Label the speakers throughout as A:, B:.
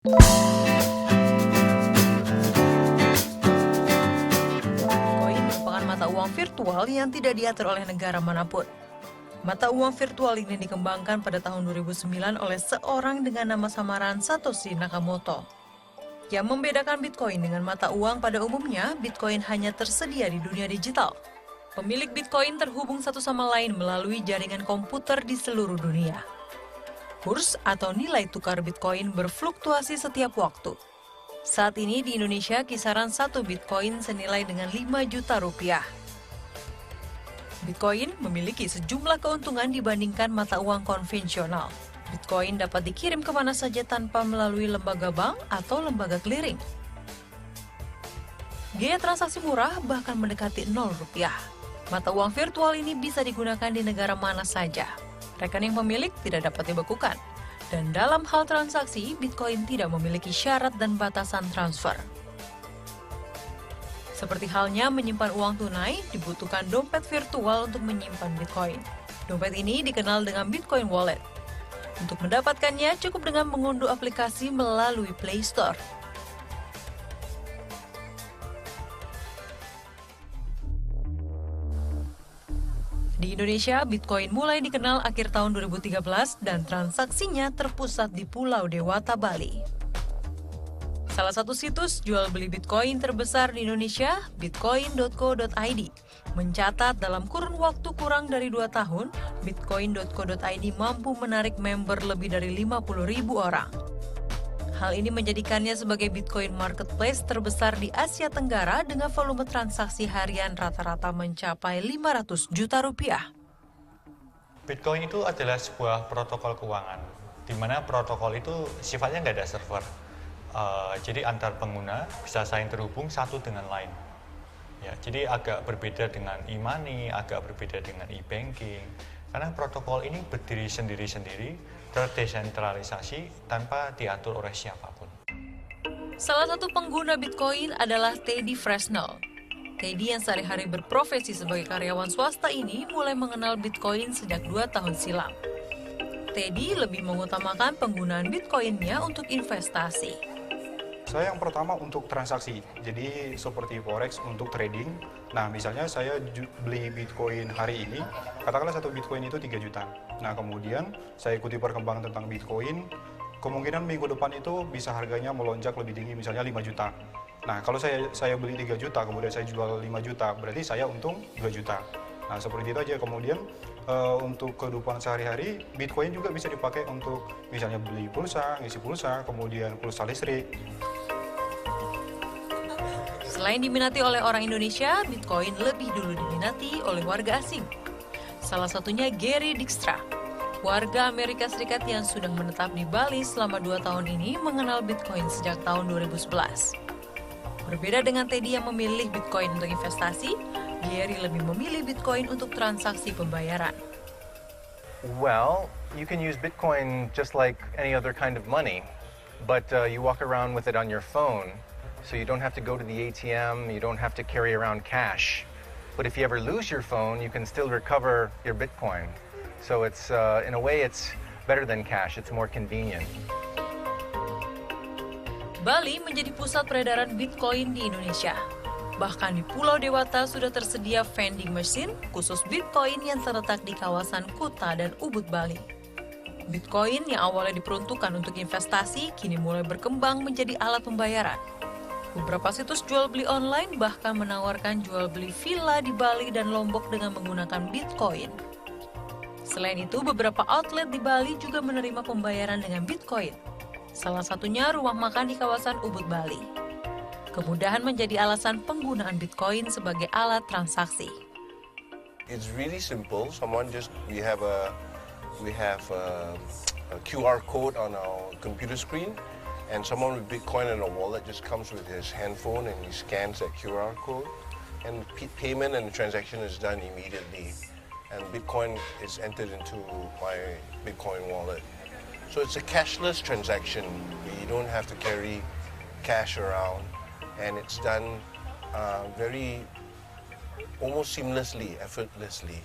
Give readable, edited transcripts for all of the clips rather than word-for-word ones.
A: Bitcoin merupakan mata uang virtual yang tidak diatur oleh negara manapun. Mata uang virtual ini dikembangkan pada tahun 2009 oleh seorang dengan nama samaran Satoshi Nakamoto. Yang membedakan Bitcoin dengan mata uang pada umumnya, Bitcoin hanya tersedia di dunia digital. Pemilik Bitcoin terhubung satu sama lain melalui jaringan komputer di seluruh dunia. Kurs atau nilai tukar Bitcoin berfluktuasi setiap waktu. Saat ini di Indonesia kisaran satu Bitcoin senilai dengan 5 juta rupiah. Bitcoin memiliki sejumlah keuntungan dibandingkan mata uang konvensional. Bitcoin dapat dikirim kemana saja tanpa melalui lembaga bank atau lembaga clearing. Biaya transaksi murah bahkan mendekati 0 rupiah. Mata uang virtual ini bisa digunakan di negara mana saja. Rekening pemilik tidak dapat dibekukan. Dan dalam hal transaksi, Bitcoin tidak memiliki syarat dan batasan transfer. Seperti halnya menyimpan uang tunai, dibutuhkan dompet virtual untuk menyimpan Bitcoin. Dompet ini dikenal dengan Bitcoin Wallet. Untuk mendapatkannya, cukup dengan mengunduh aplikasi melalui Play Store. Di Indonesia, Bitcoin mulai dikenal akhir tahun 2013 dan transaksinya terpusat di Pulau Dewata, Bali. Salah satu situs jual beli Bitcoin terbesar di Indonesia, bitcoin.co.id, mencatat dalam kurun waktu kurang dari 2 tahun, bitcoin.co.id mampu menarik member lebih dari 50.000 orang. Hal ini menjadikannya sebagai Bitcoin marketplace terbesar di Asia Tenggara dengan volume transaksi harian rata-rata mencapai 500 juta rupiah.
B: Bitcoin itu adalah sebuah protokol keuangan, di mana protokol itu sifatnya nggak ada server. Jadi antar pengguna bisa saling terhubung satu dengan lain. Ya, jadi agak berbeda dengan e-money, agak berbeda dengan e-banking. Karena protokol ini berdiri sendiri-sendiri, terdesentralisasi tanpa diatur oleh siapapun.
A: Salah satu pengguna Bitcoin adalah Teddy Fresnel. Teddy yang sehari-hari berprofesi sebagai karyawan swasta ini mulai mengenal Bitcoin sejak 2 tahun silam. Teddy lebih mengutamakan penggunaan Bitcoin-nya untuk investasi.
C: Saya yang pertama untuk transaksi, jadi seperti forex untuk trading. Nah, misalnya saya beli Bitcoin hari ini, katakanlah satu Bitcoin itu 3 juta. Nah, kemudian saya ikuti perkembangan tentang Bitcoin, kemungkinan minggu depan itu bisa harganya melonjak lebih tinggi, misalnya 5 juta. Nah, kalau saya beli 3 juta, kemudian saya jual 5 juta, berarti saya untung 2 juta. Nah, seperti itu aja. Kemudian untuk kehidupan sehari-hari, Bitcoin juga bisa dipakai untuk misalnya beli pulsa, ngisi pulsa, kemudian pulsa listrik.
A: Selain diminati oleh orang Indonesia, Bitcoin lebih dulu diminati oleh warga asing. Salah satunya Gary Dykstra, warga Amerika Serikat yang sudah menetap di Bali selama 2 tahun ini mengenal Bitcoin sejak tahun 2011. Berbeda dengan Teddy yang memilih Bitcoin untuk investasi, Gary lebih memilih Bitcoin untuk transaksi pembayaran.
D: Well, you can use Bitcoin just like any other kind of money, but you walk around with it on your phone, so you don't have to go to the ATM, you don't have to carry around cash. But if you ever lose your phone, you can still recover your Bitcoin. So it's, in a way, it's better than cash, it's more convenient.
A: Bali menjadi pusat peredaran Bitcoin di Indonesia. Bahkan di Pulau Dewata sudah tersedia vending machine khusus Bitcoin yang terletak di kawasan Kuta dan Ubud, Bali. Bitcoin yang awalnya diperuntukkan untuk investasi kini mulai berkembang menjadi alat pembayaran. Beberapa situs jual beli online bahkan menawarkan jual beli villa di Bali dan Lombok dengan menggunakan Bitcoin. Selain itu, beberapa outlet di Bali juga menerima pembayaran dengan Bitcoin. Salah satunya rumah makan di kawasan Ubud, Bali. Kemudahan menjadi alasan penggunaan Bitcoin sebagai alat transaksi.
E: It's really simple. We have a QR code on our computer screen, and someone with Bitcoin in a wallet just comes with his handphone and he scans that QR code, and payment and transaction is done immediately, and Bitcoin is entered into my Bitcoin wallet. So it's a cashless transaction. You don't have to carry cash around, and it's done almost seamlessly, effortlessly.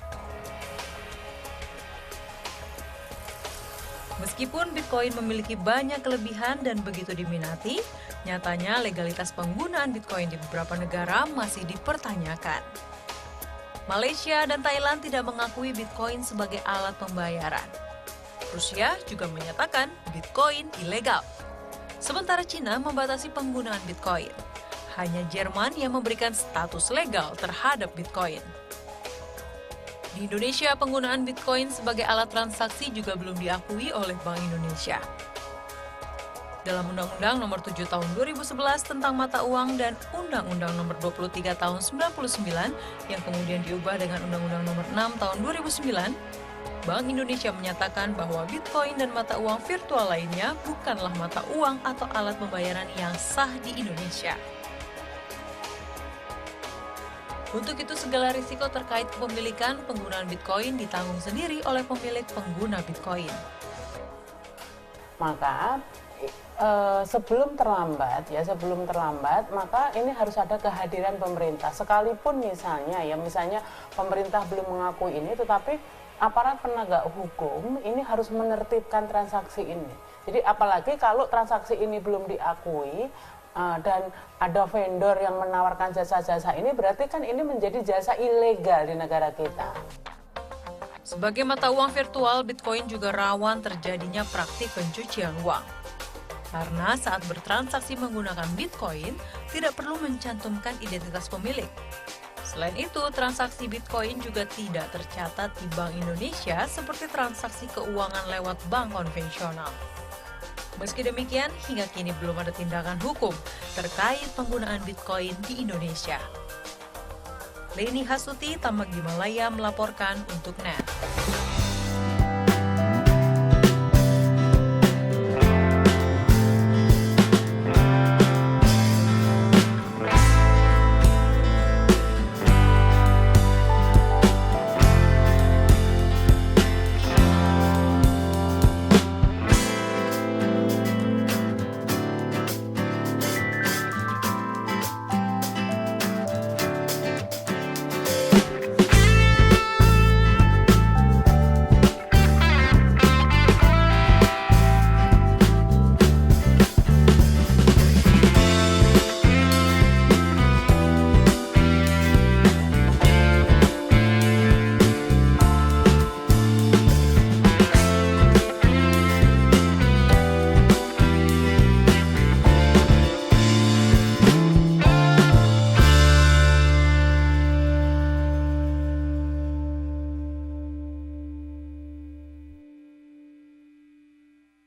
A: Meskipun Bitcoin memiliki banyak kelebihan dan begitu diminati, nyatanya legalitas penggunaan Bitcoin di beberapa negara masih dipertanyakan. Malaysia dan Thailand tidak mengakui Bitcoin sebagai alat pembayaran. Rusia juga menyatakan Bitcoin ilegal. Sementara Cina membatasi penggunaan Bitcoin. Hanya Jerman yang memberikan status legal terhadap Bitcoin. Di Indonesia, penggunaan Bitcoin sebagai alat transaksi juga belum diakui oleh Bank Indonesia. Dalam Undang-Undang Nomor 7 Tahun 2011 tentang mata uang dan Undang-Undang Nomor 23 Tahun 99 yang kemudian diubah dengan Undang-Undang Nomor 6 Tahun 2009, Bank Indonesia menyatakan bahwa Bitcoin dan mata uang virtual lainnya bukanlah mata uang atau alat pembayaran yang sah di Indonesia. Untuk itu, segala risiko terkait kepemilikan penggunaan Bitcoin ditanggung sendiri oleh pemilik pengguna Bitcoin.
F: Maka sebelum terlambat, maka ini harus ada kehadiran pemerintah. Sekalipun misalnya pemerintah belum mengakui ini, tetapi aparat penegak hukum ini harus menertibkan transaksi ini. Jadi apalagi kalau transaksi ini belum diakui, dan ada vendor yang menawarkan jasa-jasa ini, berarti kan ini menjadi jasa ilegal di negara kita.
A: Sebagai mata uang virtual, Bitcoin juga rawan terjadinya praktik pencucian uang. Karena saat bertransaksi menggunakan Bitcoin, tidak perlu mencantumkan identitas pemilik. Selain itu, transaksi Bitcoin juga tidak tercatat di Bank Indonesia seperti transaksi keuangan lewat bank konvensional. Meski demikian, hingga kini belum ada tindakan hukum terkait penggunaan Bitcoin di Indonesia. Leni Hasuti, Tambang Himalaya melaporkan untuk NET.